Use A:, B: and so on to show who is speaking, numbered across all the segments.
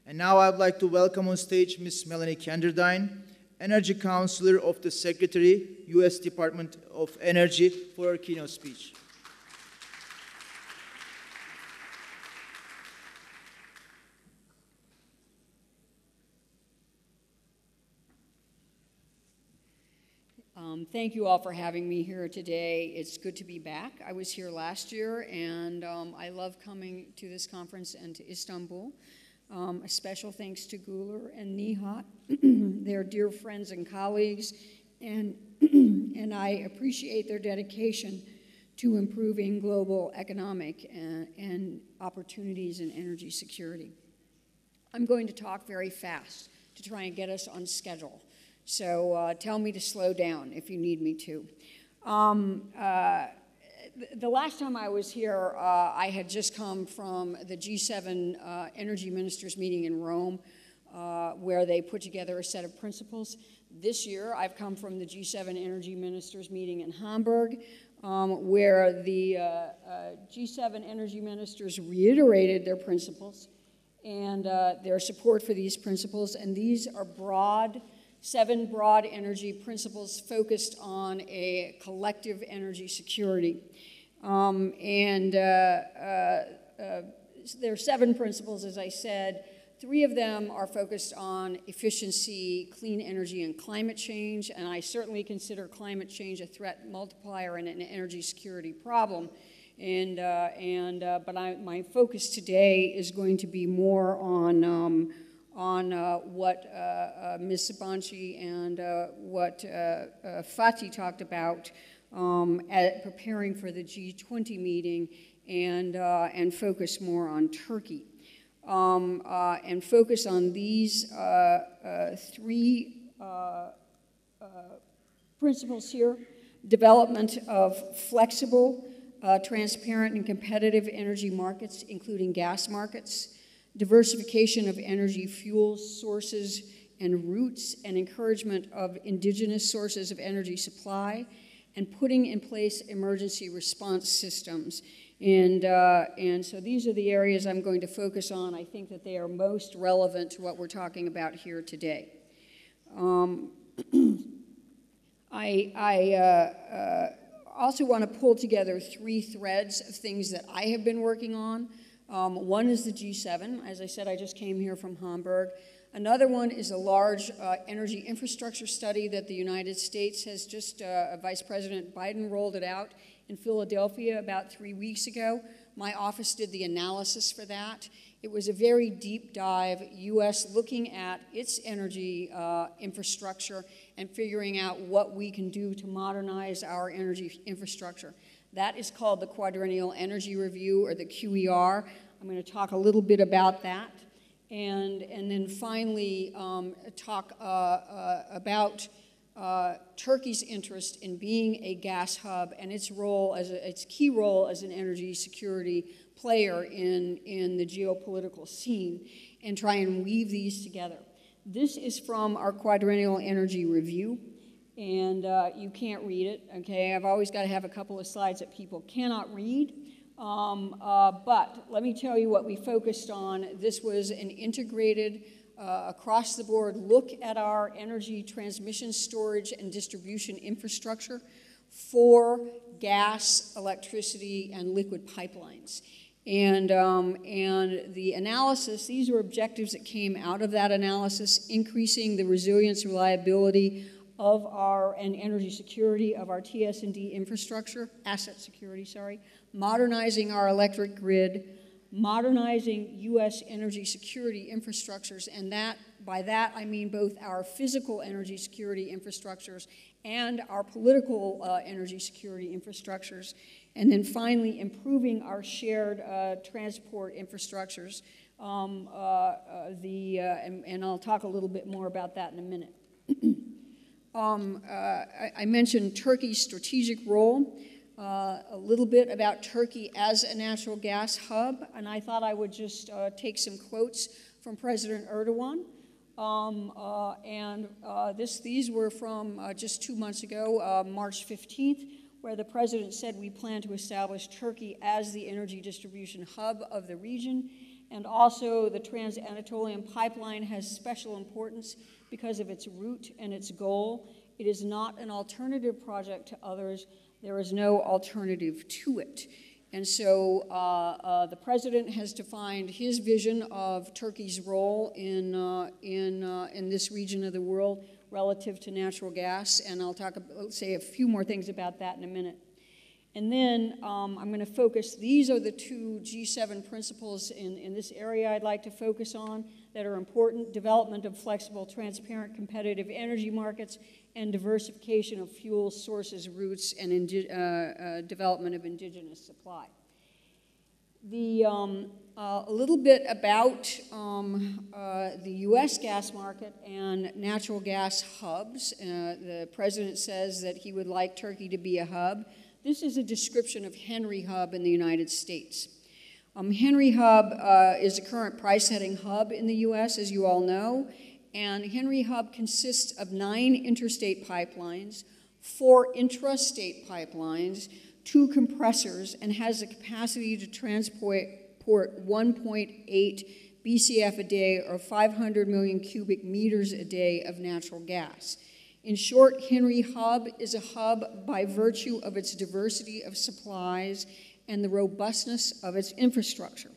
A: And now I'd like to welcome on stage Ms. Melanie Kenderdine, Energy Counselor of the Secretary, U.S. Department of Energy, for her keynote speech.
B: Thank you all for having me here today. It's good to be back. I was here last year, and I love coming to this conference and to Istanbul. A special thanks to Guler and Nihat. They're dear friends and colleagues, and I appreciate their dedication to improving global economic and opportunities in energy security. I'm going to talk very fast to try and get us on schedule. So tell me to slow down if you need me to. The last time I was here, I had just come from the G7 Energy Ministers meeting in Rome, where they put together a set of principles. This year, I've come from the G7 Energy Ministers meeting in Hamburg, where the G7 Energy Ministers reiterated their principles and their support for these principles. And these are seven broad energy principles focused on a collective energy security. There are seven principles, as I said. 3 of them are focused on efficiency, clean energy, and climate change, and I certainly consider climate change a threat multiplier and an energy security problem. But my focus today is going to be more on what Ms. Sabanci and what Fatih talked about at preparing for the G20 meeting, and focus more on Turkey. And focus on these 3 principles here: development of flexible, transparent, and competitive energy markets, including gas markets; diversification of energy fuels, sources, and routes, and encouragement of indigenous sources of energy supply; and putting in place emergency response systems. And so these are the areas I'm going to focus on. I think that they are most relevant to what we're talking about here today. I also want to pull together 3 threads of things that I have been working on. One is the G7. As I said, I just came here from Hamburg. Another one is a large energy infrastructure study that the United States has just, Vice President Biden rolled it out in Philadelphia about 3 weeks ago. My office did the analysis for that. It was a very deep dive, U.S. looking at its energy infrastructure and figuring out what we can do to modernize our energy infrastructure. That is called the Quadrennial Energy Review, or the QER. I'm going to talk a little bit about that. And then finally talk about Turkey's interest in being a gas hub and its role, its key role as an energy security player in the geopolitical scene, and try and weave these together. This is from our Quadrennial Energy Review. And you can't read it, okay? I've always got to have a couple of slides that people cannot read. But let me tell you what we focused on. This was an integrated, across-the-board look at our energy transmission, storage, and distribution infrastructure for gas, electricity, and liquid pipelines. And the analysis, these were objectives that came out of that analysis: increasing the resilience, reliability of and energy security of our TS&D infrastructure, asset security, sorry, modernizing our electric grid, modernizing U.S. energy security infrastructures, and by that I mean both our physical energy security infrastructures and our political energy security infrastructures, and then finally improving our shared transport infrastructures. And I'll talk a little bit more about that in a minute. I mentioned Turkey's strategic role, a little bit about Turkey as a natural gas hub, and I thought I would just take some quotes from President Erdogan. These were from just 2 months ago, March 15th, where the president said we plan to establish Turkey as the energy distribution hub of the region And also the Trans-Anatolian Pipeline has special importance because of its route and its goal. It is not an alternative project to others. There is no alternative to it. And so the president has defined his vision of Turkey's role in this region of the world relative to natural gas, and I'll say a few more things about that in a minute. And then I'm going to focus, these are the two G7 principles in this area I'd like to focus on that are important: development of flexible, transparent, competitive energy markets, and diversification of fuel sources, routes, and development of indigenous supply. A little bit about the U.S. gas market and natural gas hubs. The president says that he would like Turkey to be a hub. This is a description of Henry Hub in the United States. Henry Hub is a current price-setting hub in the U.S., as you all know, and Henry Hub consists of 9 interstate pipelines, 4 intrastate pipelines, 2 compressors, and has the capacity to transport 1.8 BCF a day, or 500 million cubic meters a day of natural gas. In short, Henry Hub is a hub by virtue of its diversity of supplies and the robustness of its infrastructure.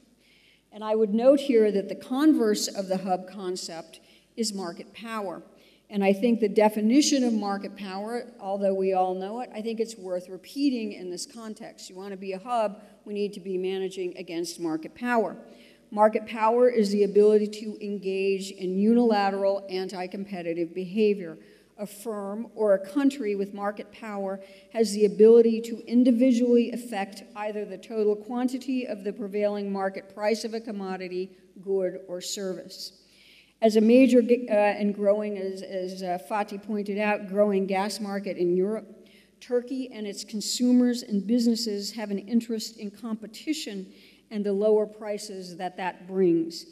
B: And I would note here that the converse of the hub concept is market power. And I think the definition of market power, although we all know it, I think it's worth repeating in this context. You want to be a hub, we need to be managing against market power. Market power is the ability to engage in unilateral anti-competitive behavior. A firm or a country with market power has the ability to individually affect either the total quantity of the prevailing market price of a commodity, good, or service. As a major and growing, as Fatih pointed out, growing gas market in Europe, Turkey and its consumers and businesses have an interest in competition and the lower prices that brings.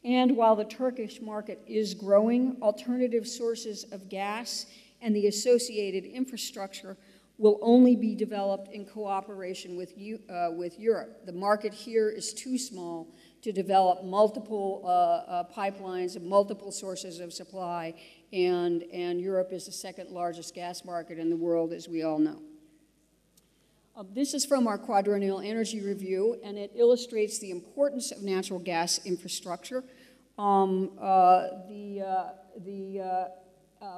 B: And while the Turkish market is growing, alternative sources of gas and the associated infrastructure will only be developed in cooperation with Europe. The market here is too small to develop multiple pipelines and multiple sources of supply, and Europe is the second largest gas market in the world, as we all know. This is from our quadrennial energy review, and it illustrates the importance of natural gas infrastructure.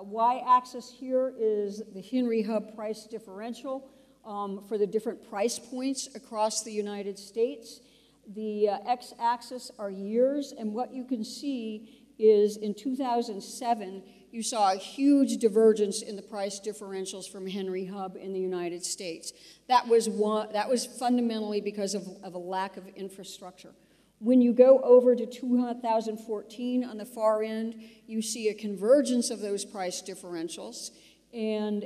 B: Y-axis here is the Henry Hub price differential for the different price points across the United States. The x-axis are years, and what you can see is in 2007, you saw a huge divergence in the price differentials from Henry Hub in the United States. That was fundamentally because of a lack of infrastructure. When you go over to 2014 on the far end, you see a convergence of those price differentials, and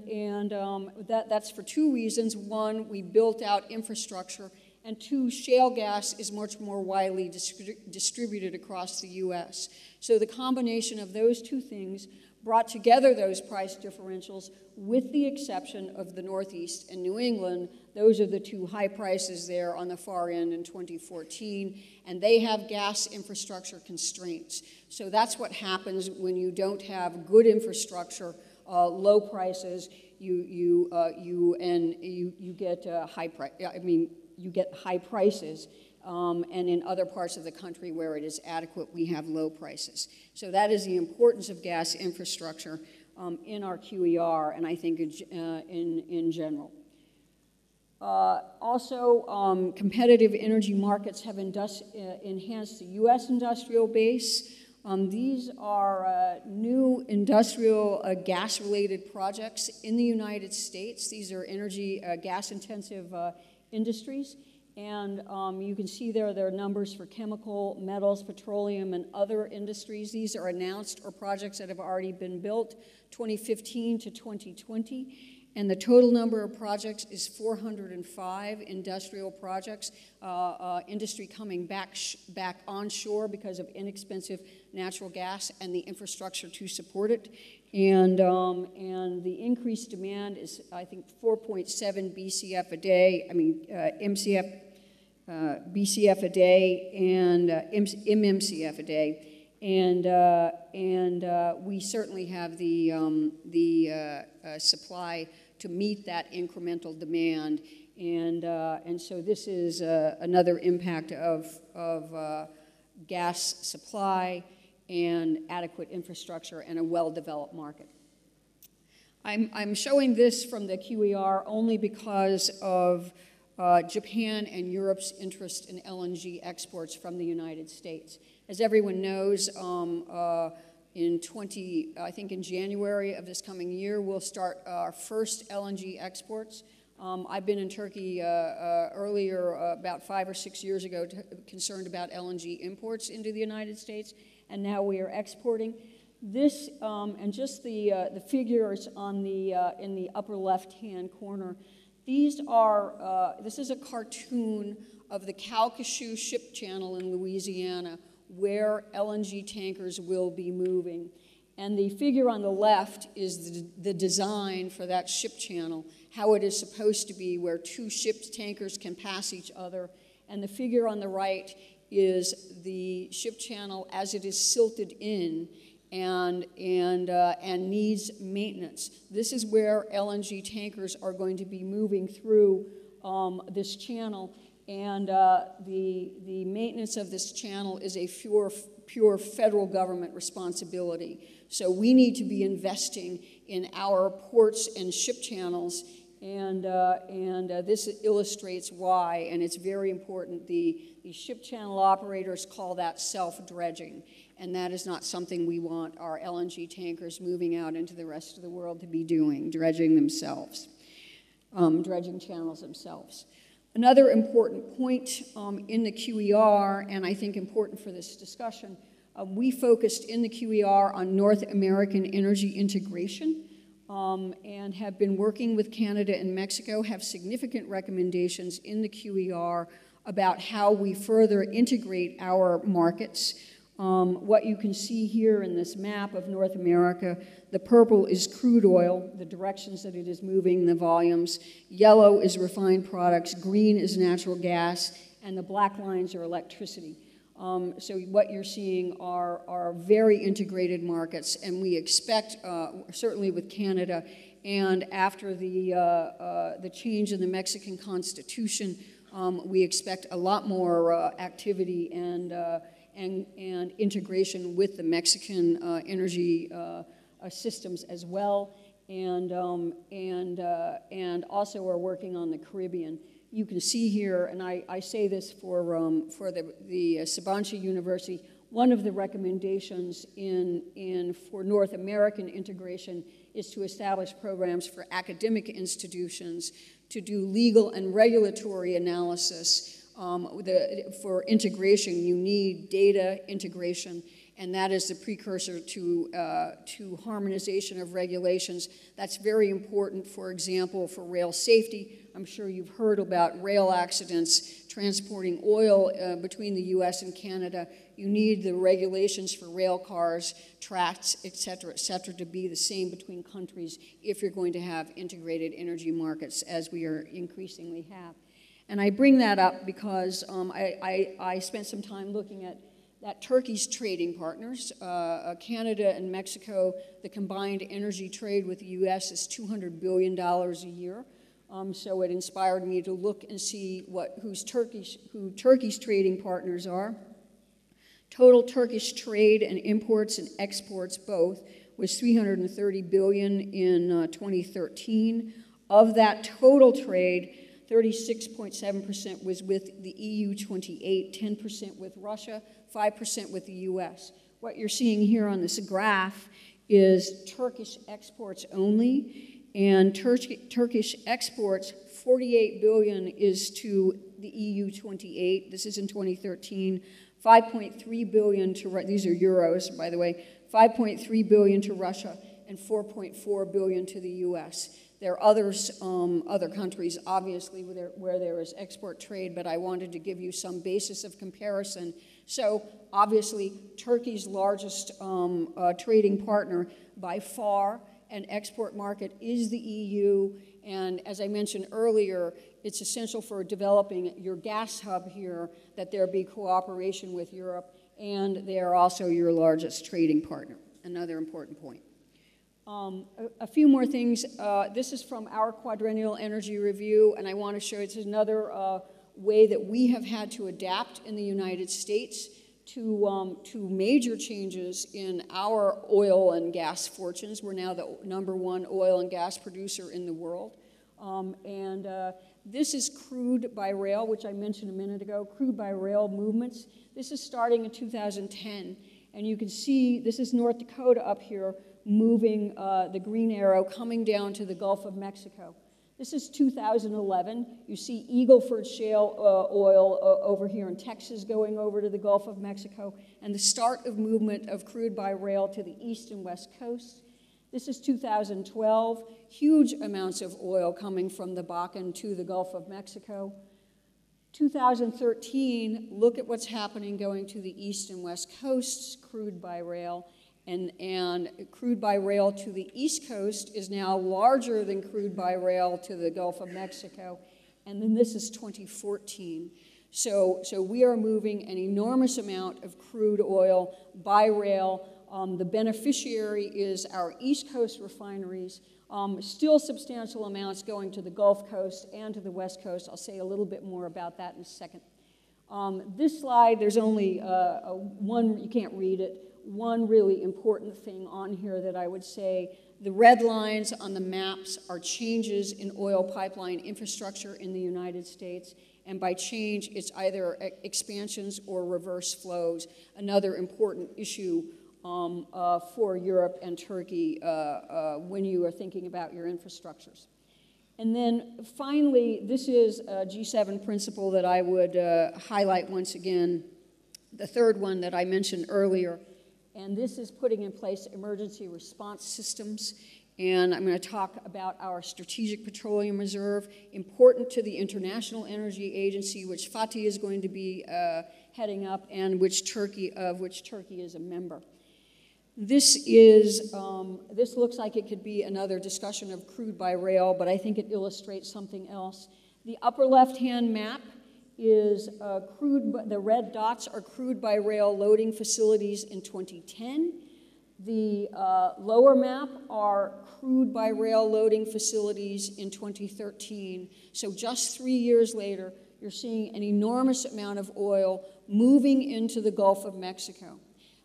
B: that's for 2 reasons. 1, we built out infrastructure, and 2, shale gas is much more widely distributed across the U.S. So the combination of those 2 things brought together those price differentials, with the exception of the Northeast and New England. Those are the 2 high prices there on the far end in 2014, and they have gas infrastructure constraints. So that's what happens when you don't have good infrastructure, low prices. You get you get high prices. And in other parts of the country where it is adequate, we have low prices. So that is the importance of gas infrastructure in our QER, and I think in general. Also, competitive energy markets have enhanced the U.S. industrial base. These are new industrial gas-related projects in the United States. These are energy gas-intensive industries. And you can see there are numbers for chemical, metals, petroleum, and other industries. These are announced or projects that have already been built, 2015 to 2020. And the total number of projects is 405 industrial projects, industry coming back onshore because of inexpensive natural gas and the infrastructure to support it. And the increased demand is, I think, 4.7 BCF a day, MCF BCF a day and MMCF a day. And we certainly have the supply to meet that incremental demand. And so this is another impact of gas supply and adequate infrastructure and a well-developed market. I'm showing this from the QER only because of Japan and Europe's interest in LNG exports from the United States. As everyone knows, I think in January of this coming year, we'll start our first LNG exports. I've been in Turkey earlier, about 5 or 6 years ago, concerned about LNG imports into the United States, and now we are exporting. This, and just the figures on in the upper left-hand corner, these are, this is a cartoon of the Calcasieu Ship Channel in Louisiana, where LNG tankers will be moving. And the figure on the left is the design for that ship channel, how it is supposed to be, where two tankers can pass each other. And the figure on the right is the ship channel as it is silted in and needs maintenance. This is where LNG tankers are going to be moving through this channel. And the maintenance of this channel is a pure federal government responsibility. So we need to be investing in our ports and ship channels, and this illustrates why, and it's very important. The ship channel operators call that self-dredging, and that is not something we want our LNG tankers moving out into the rest of the world to be doing, dredging themselves, dredging channels themselves. Another important point in the QER, and I think important for this discussion, we focused in the QER on North American energy integration and have been working with Canada and Mexico, have significant recommendations in the QER about how we further integrate our markets. What you can see here in this map of North America, the purple is crude oil, the directions that it is moving, the volumes. Yellow is refined products, green is natural gas, and the black lines are electricity. So what you're seeing are very integrated markets, and we expect, certainly with Canada, and after the change in the Mexican Constitution, we expect a lot more activity and integration with the Mexican energy systems as well, and also are working on the Caribbean. You can see here, and I say this for the Sabanci University, one of the recommendations for North American integration is to establish programs for academic institutions to do legal and regulatory analysis. For integration, you need data integration, and that is the precursor to harmonization of regulations. That's very important, for example, for rail safety. I'm sure you've heard about rail accidents transporting oil between the US and Canada. You need the regulations for rail cars, tracks, et cetera, to be the same between countries if you're going to have integrated energy markets, as we are increasingly have. And I bring that up because I spent some time looking at Turkey's trading partners. Canada and Mexico, the combined energy trade with the US is $200 billion a year. So it inspired me to look and see who Turkey's trading partners are. Total Turkish trade and imports and exports both was $330 billion in 2013. Of that total trade, 36.7% was with the EU 28, 10% with Russia, 5% with the US. What you're seeing here on this graph is Turkish exports only, and Turkish exports, 48 billion is to the EU 28. This is in 2013. 5.3 billion to, these are euros, by the way, 5.3 billion to Russia and 4.4 billion to the US. There are other countries, obviously, where there is export trade, but I wanted to give you some basis of comparison. So, obviously, Turkey's largest trading partner by far, and export market is the EU, and as I mentioned earlier, it's essential for developing your gas hub here that there be cooperation with Europe, and they are also your largest trading partner, another important point. A few more things. This is from our quadrennial energy review, and I want to show it's another way that we have had to adapt in the United States to major changes in our oil and gas fortunes. We're now the #1 oil and gas producer in the world. This is crude by rail, which I mentioned a minute ago, crude by rail movements. This is starting in 2010, and you can see this is North Dakota up here moving the green arrow coming down to the Gulf of Mexico. This is 2011. You see Eagle Ford shale oil over here in Texas going over to the Gulf of Mexico, and the start of movement of crude by rail to the east and west coast. This is 2012, huge amounts of oil coming from the Bakken to the Gulf of Mexico. 2013, look at what's happening going to the east and west coasts, crude by rail. And crude by rail to the East Coast is now larger than crude by rail to the Gulf of Mexico. And then this is 2014. So we are moving an enormous amount of crude oil by rail. The beneficiary is our East Coast refineries. Still substantial amounts going to the Gulf Coast and to the West Coast. I'll say a little bit more about that in a second. This slide, there's only one, you can't read it, one really important thing on here that I would say, the red lines on the maps are changes in oil pipeline infrastructure in the United States, and by change, it's either expansions or reverse flows, another important issue for Europe and Turkey when you are thinking about your infrastructures. And then finally, this is a G7 principle that I would highlight once again, the third one that I mentioned earlier. And this is putting in place emergency response systems. And I'm going to talk about our Strategic Petroleum Reserve, important to the International Energy Agency, which Fatih is going to be heading up, and of which Turkey is a member. This looks like it could be another discussion of crude by rail, but I think it illustrates something else. The upper left-hand map is the red dots are crude by rail loading facilities in 2010. The lower map are crude by rail loading facilities in 2013. So just 3 years later, you're seeing an enormous amount of oil moving into the Gulf of Mexico.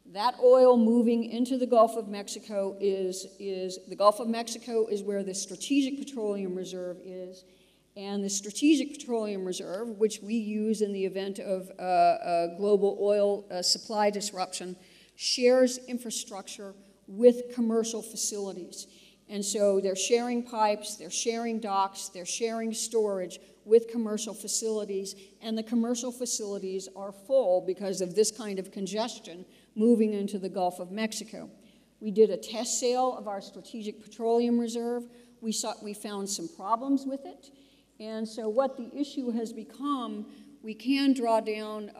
B: That oil moving into the Gulf of Mexico the Gulf of Mexico is where the Strategic Petroleum Reserve is. And the Strategic Petroleum Reserve, which we use in the event of a global oil supply disruption, shares infrastructure with commercial facilities. And so they're sharing pipes, they're sharing docks, they're sharing storage with commercial facilities, and the commercial facilities are full because of this kind of congestion moving into the Gulf of Mexico. We did a test sale of our Strategic Petroleum Reserve. We found some problems with it. And so what the issue has become, we can draw down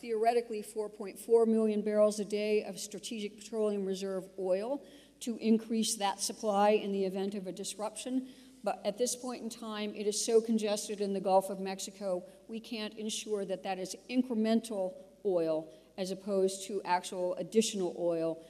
B: theoretically 4.4 million barrels a day of Strategic Petroleum Reserve oil to increase that supply in the event of a disruption. But at this point in time, it is so congested in the Gulf of Mexico, we can't ensure that that is incremental oil as opposed to actual additional oil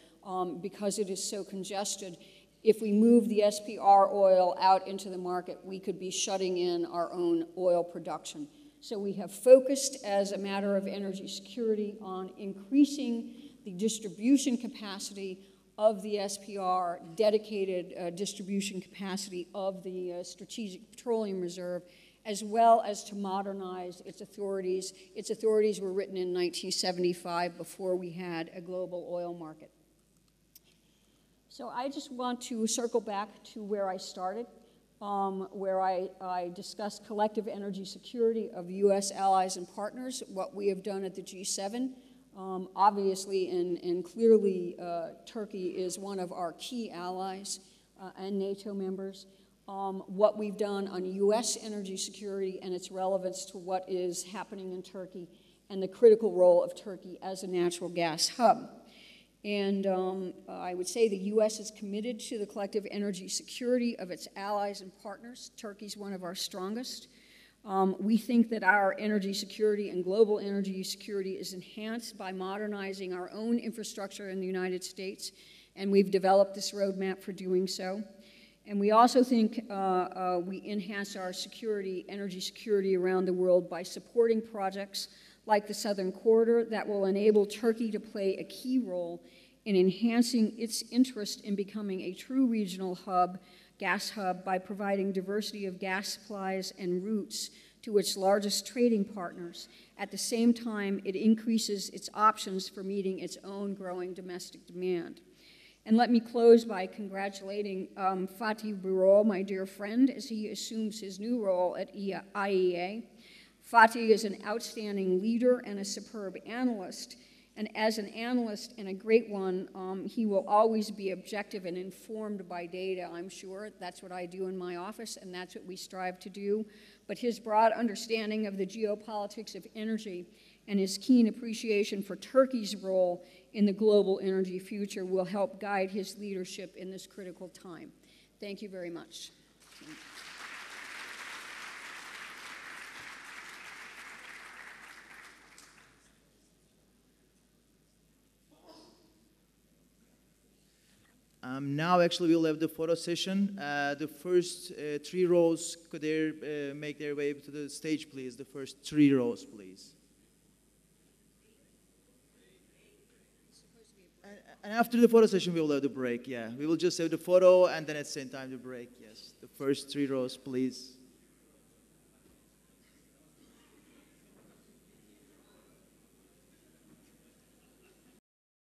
B: because it is so congested. If we move the SPR oil out into the market, we could be shutting in our own oil production. So we have focused as a matter of energy security on increasing the distribution capacity of the SPR, dedicated distribution capacity of the Strategic Petroleum Reserve, as well as to modernize its authorities. Its authorities were written in 1975 before we had a global oil market. So I just want to circle back to where I started, where I discussed collective energy security of U.S. allies and partners, what we have done at the G7. Obviously and clearly, Turkey is one of our key allies and NATO members. What we've done on U.S. energy security and its relevance to what is happening in Turkey, and the critical role of Turkey as a natural gas hub. And I would say the U.S. is committed to the collective energy security of its allies and partners. Turkey's one of our strongest. We think that our energy security and global energy security is enhanced by modernizing our own infrastructure in the United States, and we've developed this roadmap for doing so. And we also think we enhance our security, energy security around the world by supporting projects like the Southern Corridor that will enable Turkey to play a key role in enhancing its interest in becoming a true regional hub, gas hub, by providing diversity of gas supplies and routes to its largest trading partners. At the same time, it increases its options for meeting its own growing domestic demand. And let me close by congratulating Fatih Birol, my dear friend, as he assumes his new role at IEA. Fatih is an outstanding leader and a superb analyst. And as an analyst, and a great one, he will always be objective and informed by data, I'm sure. That's what I do in my office, and that's what we strive to do. But his broad understanding of the geopolitics of energy and his keen appreciation for Turkey's role in the global energy future will help guide his leadership in this critical time. Thank you very much.
A: Now, actually, we'll have the photo session. The first 3 rows, could they make their way to the stage, please? The first 3 rows, please. And after the photo session, we will have the break, yeah. We will just have the photo, and then at the same time, the break, yes. The first 3 rows, please.